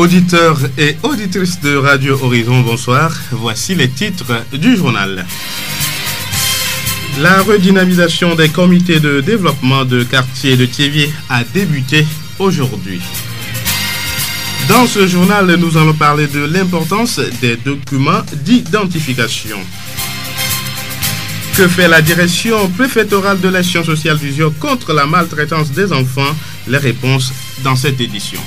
Auditeurs et auditrices de Radio Horizon, bonsoir. Voici les titres du journal. La redynamisation des comités de développement de quartier de Thiévié a débuté aujourd'hui. Dans ce journal, nous allons parler de l'importance des documents d'identification. Que fait la direction préfectorale de l'action sociale du ZIO contre la maltraitance des enfants? Les réponses dans cette édition.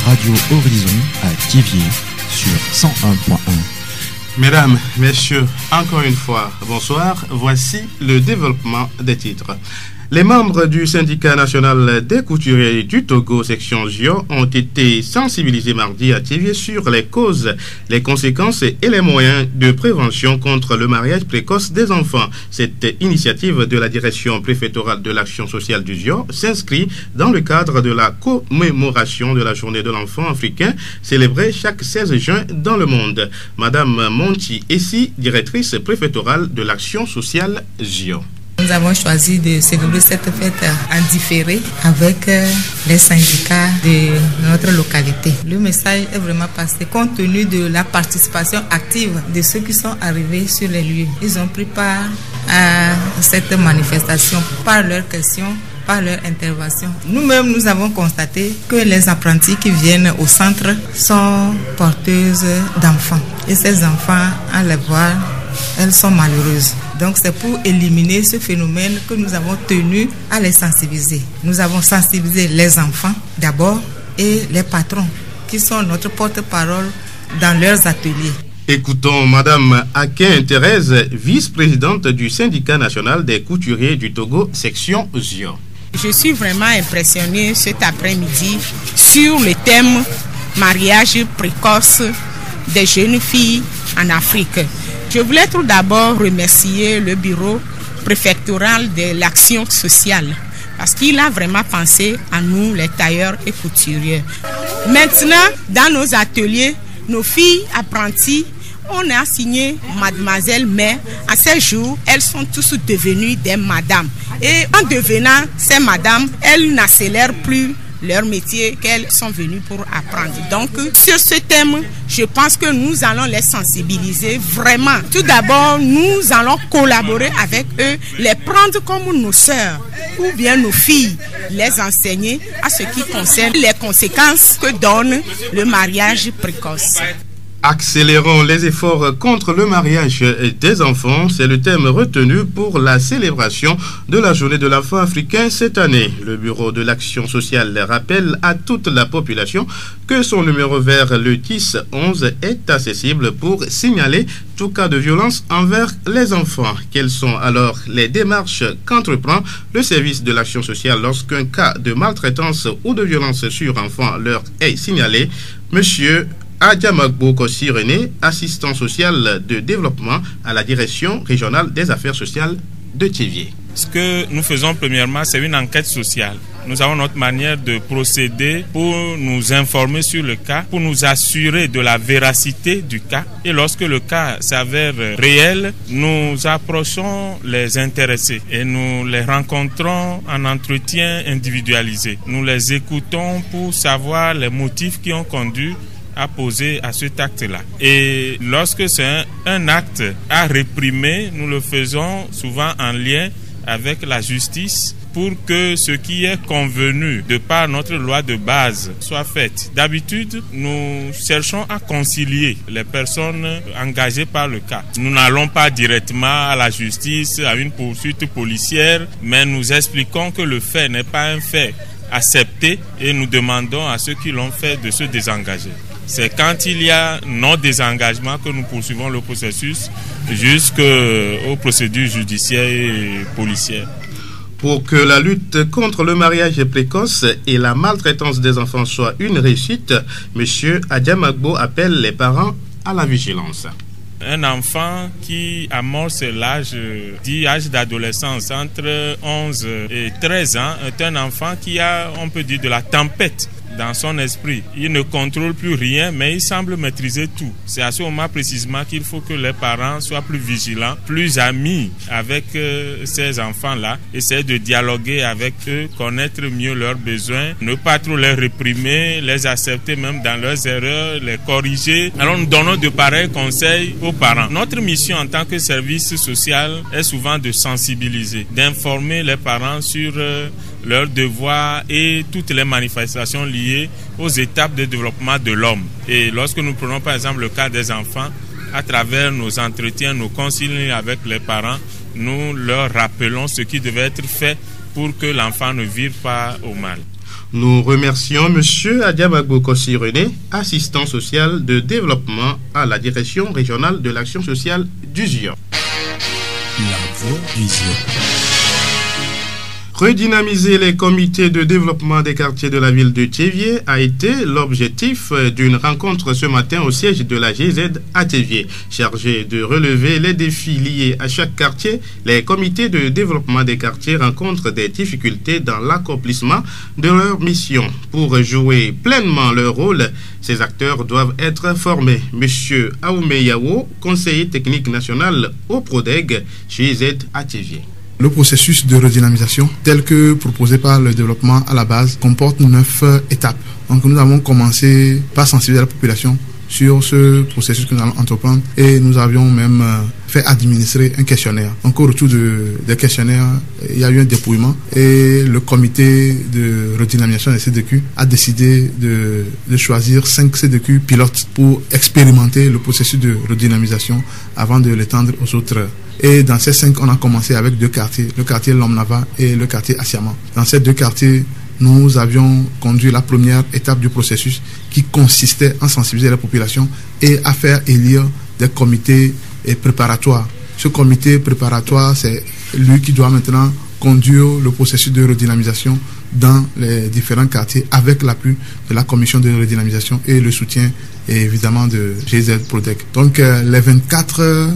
Radio Horizon à Thiévié sur 101.1. Mesdames, messieurs, encore une fois, bonsoir. Voici le développement des titres. Les membres du syndicat national des couturiers du Togo, section ZIO, ont été sensibilisés mardi à Thiévié sur les causes, les conséquences et les moyens de prévention contre le mariage précoce des enfants. Cette initiative de la direction préfectorale de l'action sociale du ZIO s'inscrit dans le cadre de la commémoration de la journée de l'enfant africain, célébrée chaque 16 juin dans le monde. Madame Monti Essi, directrice préfectorale de l'action sociale ZIO. Nous avons choisi de célébrer cette fête en différé avec les syndicats de notre localité. Le message est vraiment passé compte tenu de la participation active de ceux qui sont arrivés sur les lieux. Ils ont pris part à cette manifestation par leurs questions, par leur intervention. Nous-mêmes, nous avons constaté que les apprentis qui viennent au centre sont porteuses d'enfants. Et ces enfants, à les voir, elles sont malheureuses. Donc c'est pour éliminer ce phénomène que nous avons tenu à les sensibiliser. Nous avons sensibilisé les enfants d'abord et les patrons qui sont notre porte-parole dans leurs ateliers. Écoutons Madame Akin Thérèse, vice-présidente du syndicat national des couturiers du Togo, section ZIO. Je suis vraiment impressionnée cet après-midi sur le thème mariage précoce des jeunes filles en Afrique. Je voulais tout d'abord remercier le bureau préfectoral de l'action sociale parce qu'il a vraiment pensé à nous, les tailleurs et couturiers. Maintenant, dans nos ateliers, nos filles apprenties, on a signé mademoiselle, mais à ces jours, elles sont tous devenues des madames. Et en devenant ces madames, elles n'accélèrent plus leur métier qu'elles sont venues pour apprendre. Donc, sur ce thème, je pense que nous allons les sensibiliser vraiment. Tout d'abord, nous allons collaborer avec eux, les prendre comme nos sœurs ou bien nos filles, les enseigner à ce qui concerne les conséquences que donne le mariage précoce. Accélérons les efforts contre le mariage des enfants, c'est le thème retenu pour la célébration de la journée de l'enfant africain cette année. Le bureau de l'action sociale rappelle à toute la population que son numéro vert le 1011 est accessible pour signaler tout cas de violence envers les enfants. Quelles sont alors les démarches qu'entreprend le service de l'action sociale lorsqu'un cas de maltraitance ou de violence sur enfant leur est signalé? Monsieur Adjamagbo Kossi René, assistant social de développement à la direction régionale des affaires sociales de Thiévié. Ce que nous faisons premièrement, c'est une enquête sociale. Nous avons notre manière de procéder pour nous informer sur le cas, pour nous assurer de la véracité du cas. Et lorsque le cas s'avère réel, nous approchons les intéressés et nous les rencontrons en entretien individualisé. Nous les écoutons pour savoir les motifs qui ont conduit à poser à cet acte-là. Et lorsque c'est un acte à réprimer, nous le faisons souvent en lien avec la justice pour que ce qui est convenu de par notre loi de base soit fait. D'habitude, nous cherchons à concilier les personnes engagées par le cas. Nous n'allons pas directement à la justice, à une poursuite policière, mais nous expliquons que le fait n'est pas un fait accepté et nous demandons à ceux qui l'ont fait de se désengager. C'est quand il y a non-désengagement que nous poursuivons le processus jusqu'aux procédures judiciaires et policières. Pour que la lutte contre le mariage précoce et la maltraitance des enfants soit une réussite, M. Adjamagbo appelle les parents à la vigilance. Un enfant qui amorce l'âge dit âge d'adolescence entre 11 et 13 ans est un enfant qui a, on peut dire, de la tempête dans son esprit. Il ne contrôle plus rien, mais il semble maîtriser tout. C'est à ce moment précisément qu'il faut que les parents soient plus vigilants, plus amis avec ces enfants-là, essayer de dialoguer avec eux, connaître mieux leurs besoins, ne pas trop les réprimer, les accepter même dans leurs erreurs, les corriger. Alors nous donnons de pareils conseils aux parents. Notre mission en tant que service social est souvent de sensibiliser, d'informer les parents sur leurs devoirs et toutes les manifestations liées aux étapes de développement de l'homme. Et lorsque nous prenons par exemple le cas des enfants, à travers nos entretiens, nos conciliations avec les parents, nous leur rappelons ce qui devait être fait pour que l'enfant ne vire pas au mal. Nous remercions M. Adiabagbo Kossi René, assistant social de développement à la direction régionale de l'action sociale du Zion. La voix du Zion. Redynamiser les comités de développement des quartiers de la ville de Théviers a été l'objectif d'une rencontre ce matin au siège de la GZ à Théviers. Chargés de relever les défis liés à chaque quartier, les comités de développement des quartiers rencontrent des difficultés dans l'accomplissement de leur mission. Pour jouer pleinement leur rôle, ces acteurs doivent être formés. Monsieur Aoumé Yawo, conseiller technique national au PRODEG, GZ à Théviers. Le processus de redynamisation, tel que proposé par le développement à la base, comporte 9 étapes. Donc nous avons commencé par sensibiliser la population sur ce processus que nous allons entreprendre et nous avions même fait administrer un questionnaire. Donc au retour des questionnaires, il y a eu un dépouillement et le comité de redynamisation des CDQ a décidé de choisir 5 CDQ pilotes pour expérimenter le processus de redynamisation avant de l'étendre aux autres. Et dans ces 5, on a commencé avec 2 quartiers, le quartier Lomnava et le quartier Asiama. Dans ces 2 quartiers, nous avions conduit la première étape du processus qui consistait à sensibiliser la population et à faire élire des comités préparatoires. Ce comité préparatoire, c'est lui qui doit maintenant conduire le processus de redynamisation dans les différents quartiers avec l'appui de la commission de redynamisation et le soutien évidemment de GZ PRODEG. Donc les 24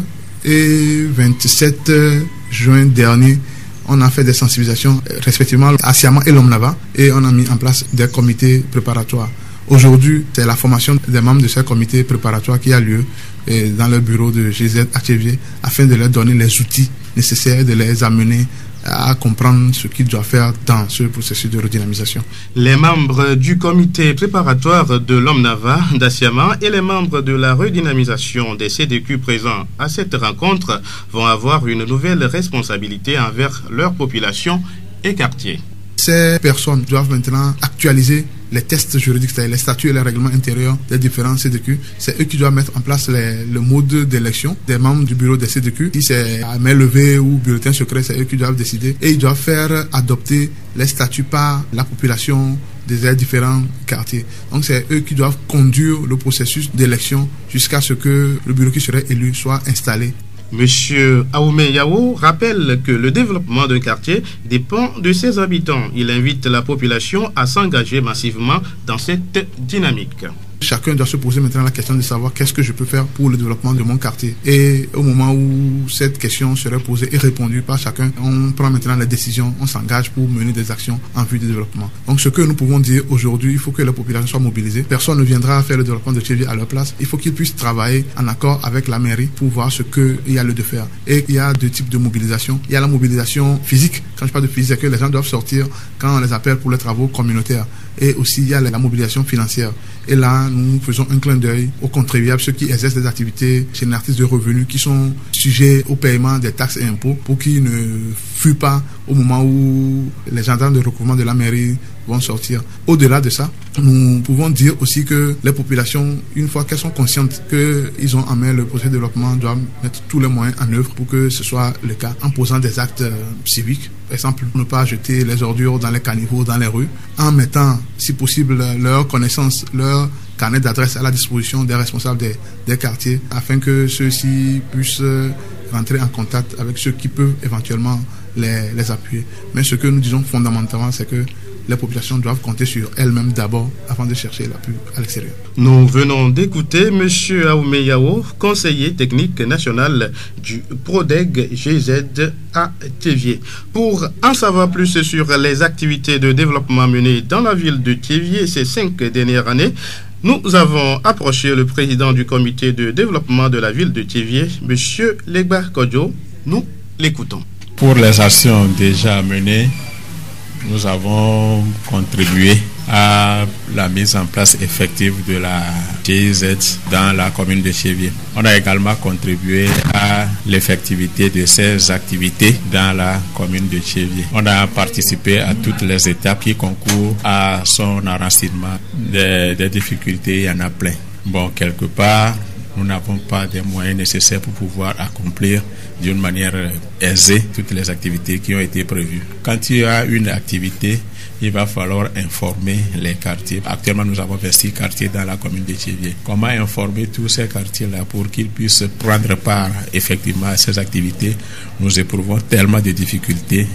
et 27 juin dernier, on a fait des sensibilisations respectivement à Siama et Lomnava et on a mis en place des comités préparatoires. Aujourd'hui, c'est la formation des membres de ces comités préparatoires qui a lieu dans le bureau de GZ à Théviers afin de leur donner les outils nécessaires, de les amener à comprendre ce qu'ils doivent faire dans ce processus de redynamisation. Les membres du comité préparatoire de Lomnava, d'Asiama et les membres de la redynamisation des CDQ présents à cette rencontre vont avoir une nouvelle responsabilité envers leur population et quartier. Ces personnes doivent maintenant actualiser les tests juridiques, c'est-à-dire les statuts et les règlements intérieurs des différents CDQ. C'est eux qui doivent mettre en place le mode d'élection des membres du bureau des CDQ. Si c'est à main levée ou bulletin secret, c'est eux qui doivent décider. Et ils doivent faire adopter les statuts par la population des différents quartiers. Donc c'est eux qui doivent conduire le processus d'élection jusqu'à ce que le bureau qui serait élu soit installé. Monsieur Aoumé Yawo rappelle que le développement d'un quartier dépend de ses habitants. Il invite la population à s'engager massivement dans cette dynamique. Chacun doit se poser maintenant la question de savoir qu'est-ce que je peux faire pour le développement de mon quartier. Et au moment où cette question serait posée et répondue par chacun, on prend maintenant les décisions, on s'engage pour mener des actions en vue du développement. Donc ce que nous pouvons dire aujourd'hui, il faut que la population soit mobilisée. Personne ne viendra faire le développement de Théviers à leur place. Il faut qu'ils puissent travailler en accord avec la mairie pour voir ce qu'il y a lieu de faire. Et il y a 2 types de mobilisation. Il y a la mobilisation physique. Quand je parle de physique, c'est que les gens doivent sortir quand on les appelle pour les travaux communautaires. Et aussi il y a la mobilisation financière. Et là, nous faisons un clin d'œil aux contribuables, ceux qui exercent des activités génératrices de revenus, qui sont sujets au paiement des taxes et impôts, pour qu'ils ne fuient pas au moment où les gendarmes de recouvrement de la mairie vont sortir. Au-delà de ça, nous pouvons dire aussi que les populations, une fois qu'elles sont conscientes qu'ils ont en main le projet de développement, doivent mettre tous les moyens en œuvre pour que ce soit le cas, en posant des actes civiques. Par exemple, ne pas jeter les ordures dans les caniveaux, dans les rues, en mettant, si possible, leurs connaissances, leur carnet d'adresse à la disposition des responsables des quartiers, afin que ceux-ci puissent rentrer en contact avec ceux qui peuvent éventuellement les appuyer. Mais ce que nous disons fondamentalement, c'est que les populations doivent compter sur elles-mêmes d'abord avant de chercher l'appui à l'extérieur. Nous venons d'écouter M. Aoumé Yao, conseiller technique national du PRODEG GZ à Thiévié. Pour en savoir plus sur les activités de développement menées dans la ville de Thiévié ces 5 dernières années, nous avons approché le président du comité de développement de la ville de Thiévié, M. Legba Kodjo. Nous l'écoutons. Pour les actions déjà menées, nous avons contribué à la mise en place effective de la GIZ dans la commune de Thiévié. On a également contribué à l'effectivité de ces activités dans la commune de Thiévié. On a participé à toutes les étapes qui concourent à son enracinement. Des difficultés, il y en a plein. Bon, quelque part, nous n'avons pas des moyens nécessaires pour pouvoir accomplir d'une manière aisée toutes les activités qui ont été prévues. Quand il y a une activité, il va falloir informer les quartiers. Actuellement, nous avons 26 quartiers dans la commune de Thiévié. Comment informer tous ces quartiers-là pour qu'ils puissent prendre part effectivement à ces activités? Nous éprouvons tellement de difficultés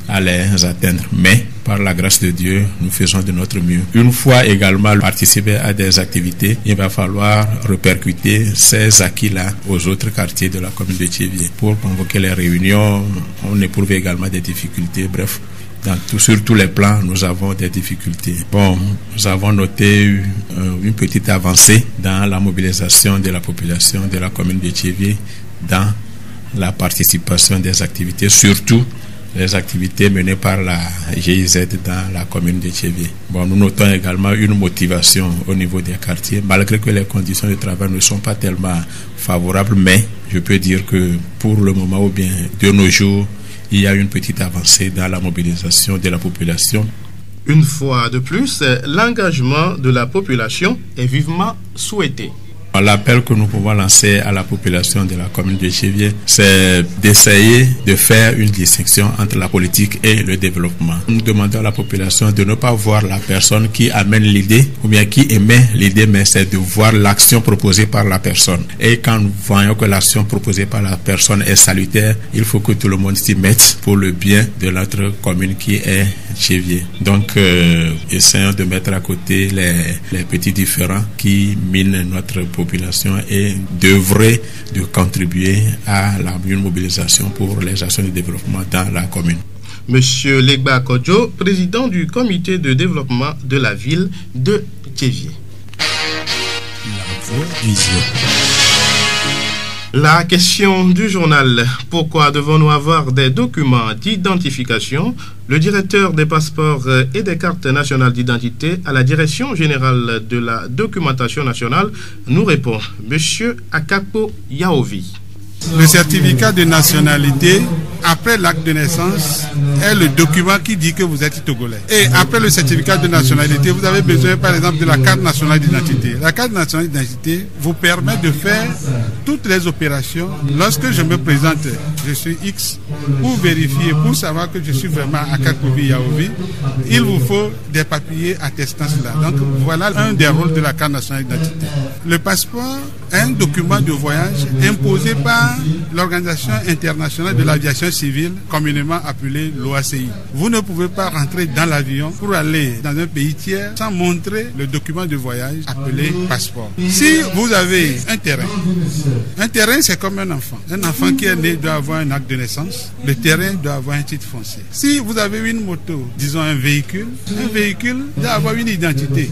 à les atteindre. Mais, par la grâce de Dieu, nous faisons de notre mieux. Une fois également participer à des activités, il va falloir répercuter ces acquis-là aux autres quartiers de la commune de Thiévié. Pour convoquer les réunions, on éprouve également des difficultés. Bref, sur tous les plans, nous avons des difficultés. Bon, nous avons noté une petite avancée dans la mobilisation de la population de la commune de Thiévié dans la participation des activités, surtout les activités menées par la GIZ dans la commune de Thiévié. Bon, nous notons également une motivation au niveau des quartiers, malgré que les conditions de travail ne sont pas tellement favorables, mais je peux dire que pour le moment, ou bien de nos jours, il y a une petite avancée dans la mobilisation de la population. Une fois de plus, l'engagement de la population est vivement souhaité. L'appel que nous pouvons lancer à la population de la commune de Thiévié, c'est d'essayer de faire une distinction entre la politique et le développement. Nous demandons à la population de ne pas voir la personne qui amène l'idée ou bien qui émet l'idée, mais c'est de voir l'action proposée par la personne. Et quand nous voyons que l'action proposée par la personne est salutaire, il faut que tout le monde s'y mette pour le bien de notre commune qui est Thiévié. Donc, essayons de mettre à côté les petits différends qui minent notre population et d'œuvrer, de contribuer à une mobilisation pour les actions de développement dans la commune. Monsieur Legba Kodjo, président du comité de développement de la ville de Thiévié. La voix du Zion. La question du journal. Pourquoi devons-nous avoir des documents d'identification? Le directeur des passeports et des cartes nationales d'identité à la Direction générale de la documentation nationale nous répond Monsieur Akapo Yaovi. Le certificat de nationalité, après l'acte de naissance, est le document qui dit que vous êtes togolais. Et après le certificat de nationalité, vous avez besoin par exemple de la carte nationale d'identité. La carte nationale d'identité vous permet de faire toutes les opérations. Lorsque je me présente, je suis X, pour vérifier, pour savoir que je suis vraiment Akakobi Yaovi, il vous faut des papiers attestant cela. Donc voilà un des rôles de la carte nationale d'identité. Le passeport est un document de voyage imposé par l'Organisation internationale de l'aviation civile, communément appelée l'OACI. Vous ne pouvez pas rentrer dans l'avion pour aller dans un pays tiers sans montrer le document de voyage appelé passeport. Si vous avez un terrain c'est comme un enfant. Un enfant qui est né doit avoir un acte de naissance. Le terrain doit avoir un titre foncier. Si vous avez une moto, disons un véhicule doit avoir une identité.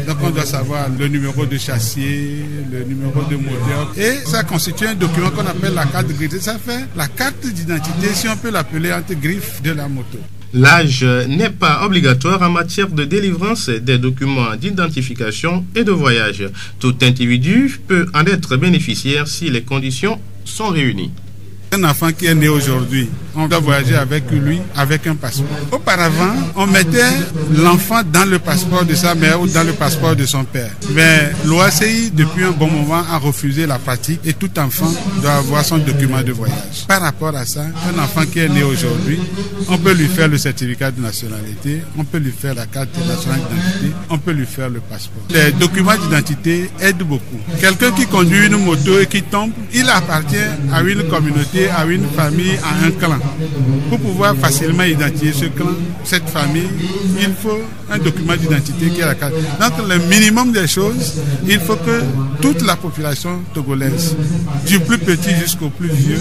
Donc on doit savoir le numéro de châssis, le numéro de moteur. Et ça constitue un document qu'on appelle la carte grise. Ça fait la carte d'identité, si on peut l'appeler entre griffes de la moto. L'âge n'est pas obligatoire en matière de délivrance des documents d'identification et de voyage. Tout individu peut en être bénéficiaire si les conditions sont réunies. Un enfant qui est né aujourd'hui, on doit voyager avec lui, avec un passeport. Auparavant, on mettait l'enfant dans le passeport de sa mère ou dans le passeport de son père. Mais l'OACI, depuis un bon moment, a refusé la pratique et tout enfant doit avoir son document de voyage. Par rapport à ça, un enfant qui est né aujourd'hui, on peut lui faire le certificat de nationalité, on peut lui faire la carte nationale d'identité, on peut lui faire le passeport. Les documents d'identité aident beaucoup. Quelqu'un qui conduit une moto et qui tombe, il appartient à une communauté identité à une famille, à un clan. Pour pouvoir facilement identifier ce clan, cette famille, il faut un document d'identité qui est la carte. Donc le minimum des choses, il faut que toute la population togolaise, du plus petit jusqu'au plus vieux,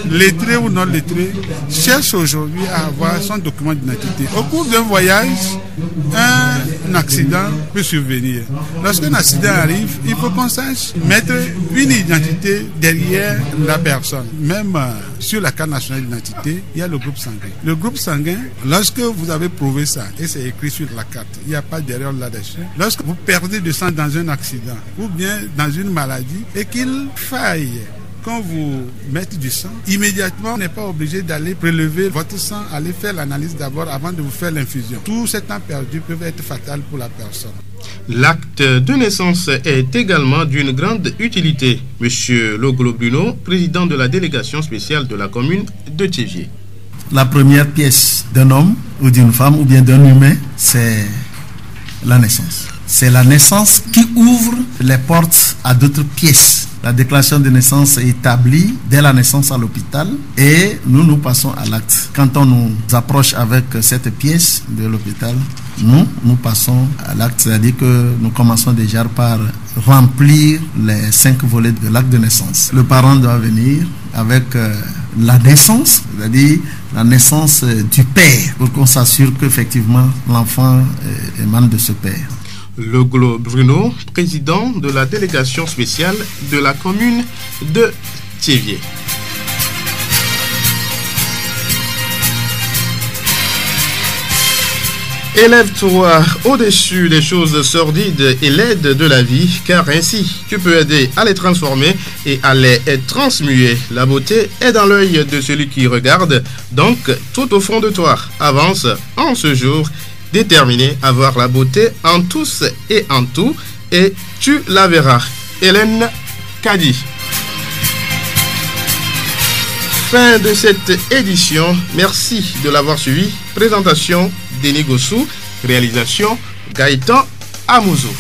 lettré ou non lettré, cherche aujourd'hui à avoir son document d'identité. Au cours d'un voyage, un accident peut survenir. Lorsqu'un accident arrive, il faut qu'on sache mettre une identité derrière la personne. Même sur la carte nationale d'identité, il y a le groupe sanguin. Le groupe sanguin, lorsque vous avez prouvé ça, et c'est écrit sur la carte, il n'y a pas d'erreur là-dessus, lorsque vous perdez du sang dans un accident ou bien dans une maladie et qu'il faille qu'on vous mette du sang, immédiatement, on n'est pas obligé d'aller prélever votre sang, aller faire l'analyse d'abord avant de vous faire l'infusion. Tout ce temps perdu peut être fatal pour la personne. L'acte de naissance est également d'une grande utilité. Monsieur Loglo Bruno, président de la délégation spéciale de la commune de Thiévié. La première pièce d'un homme ou d'une femme ou bien d'un humain, c'est la naissance. C'est la naissance qui ouvre les portes à d'autres pièces. La déclaration de naissance est établie dès la naissance à l'hôpital et nous passons à l'acte. Quand on nous approche avec cette pièce de l'hôpital, nous passons à l'acte, c'est-à-dire que nous commençons déjà par remplir les 5 volets de l'acte de naissance. Le parent doit venir avec la naissance, c'est-à-dire la naissance du père, pour qu'on s'assure qu'effectivement l'enfant émane de ce père. Loglo Bruno, président de la délégation spéciale de la commune de Thiévié. Élève-toi au-dessus des choses sordides et laides de la vie, car ainsi tu peux aider à les transformer et à les transmuer. La beauté est dans l'œil de celui qui regarde, donc tout au fond de toi. Avance en ce jour, déterminé à voir la beauté en tous et en tout, et tu la verras. Hélène Kadi. Fin de cette édition. Merci de l'avoir suivi. Présentation Denis Gossou. Réalisation Gaëtan Amouzou.